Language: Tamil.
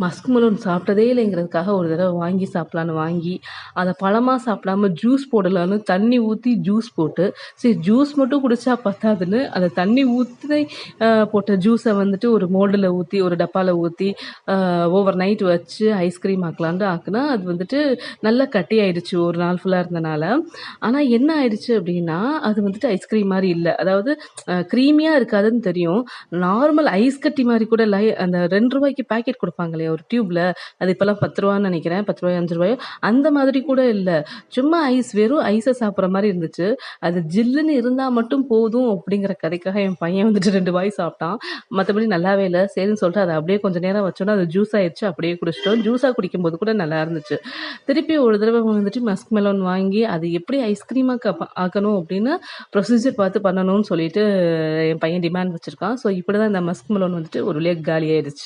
மஸ்க் மெலன் சாப்பிட்டதே இல்லைங்கிறதுக்காக ஒரு தடவை வாங்கி சாப்பிடலான்னு வாங்கி, அத பழமா சாப்பிடாம ஜூஸ் போடலான்னு தண்ணி ஊத்தி ஜூஸ் போட்டு, சரி ஜூஸ் மட்டும் குடிச்சா பத்தாதுன்னு, அத தண்ணி ஊத்தி போட்ட ஜூஸ வந்துட்டு ஒரு மோல்டுல ஊத்தி, ஒரு டப்பால ஊத்தி, ஓவர் நைட் வச்சு ஐஸ்கிரீம் ஆக்கலான்ட்டு ஆக்குனா, அது வந்துட்டு நல்லா கட்டியாயிடுச்சு ஒரு நாள் ஃபுல்லா இருந்தனால. ஆனா என்ன ஆயிடுச்சு அப்டின்னா, அது வந்துட்டு ஐஸ்கிரீம் மாரி இல்ல. அதாவது க்ரீமியா இருக்காதுன்னு தெரியும். நார்மல் ஐஸ் கட்டி மாரி கூட அந்த ரூ. 2க்கு பாக்கெட் குடுப்பாங்க இல்லையா? ஒரு டியூப்ல. அது இப்பலாம் ரூ. 10ன்னு நெனைக்கிறேன். ரூ. 10 ரூ. 5 அந்த மாதிரி கூட இல்ல. சும்மா வெறும் ஐஸ சாப்பிடுற மாரி இருந்துச்சு. அது ஜில்லுன்னு இருந்தா மட்டும் போதும் அப்படிங்கிற கதைக்காக என் பையன் வந்துட்டு 2 வாய் சாப்பிட்டான். மத்தபடி நல்லாவே இல்ல. சரின்னு சொல்லிட்டு அத அப்படியே கொஞ்ச நேரம் வச்சோனே அது ஜூஸ் ஆயிருச்சு. அப்படியே குடிச்சிட்டோம். ஜூஸா குடிக்கும்போது கூட நல்லா இருந்துச்சு. திருப்பி ஒரு தடவ வந்துட்டு மஸ்க் மெலன் வாங்கி, அது எப்படி ஐஸ்கிரீமா ஆக்கணும் அப்படின்னு ப்ரொசீஜர் பார்த்து பண்ணணும்னு சொல்லிட்டு என் பையன் டிமாண்ட் வச்சிருக்கான். ஸோ இப்படிதான் இந்த மஸ்க் மெலன் வந்துட்டு ஒரு வழியா காலி ஆயிடுச்சு.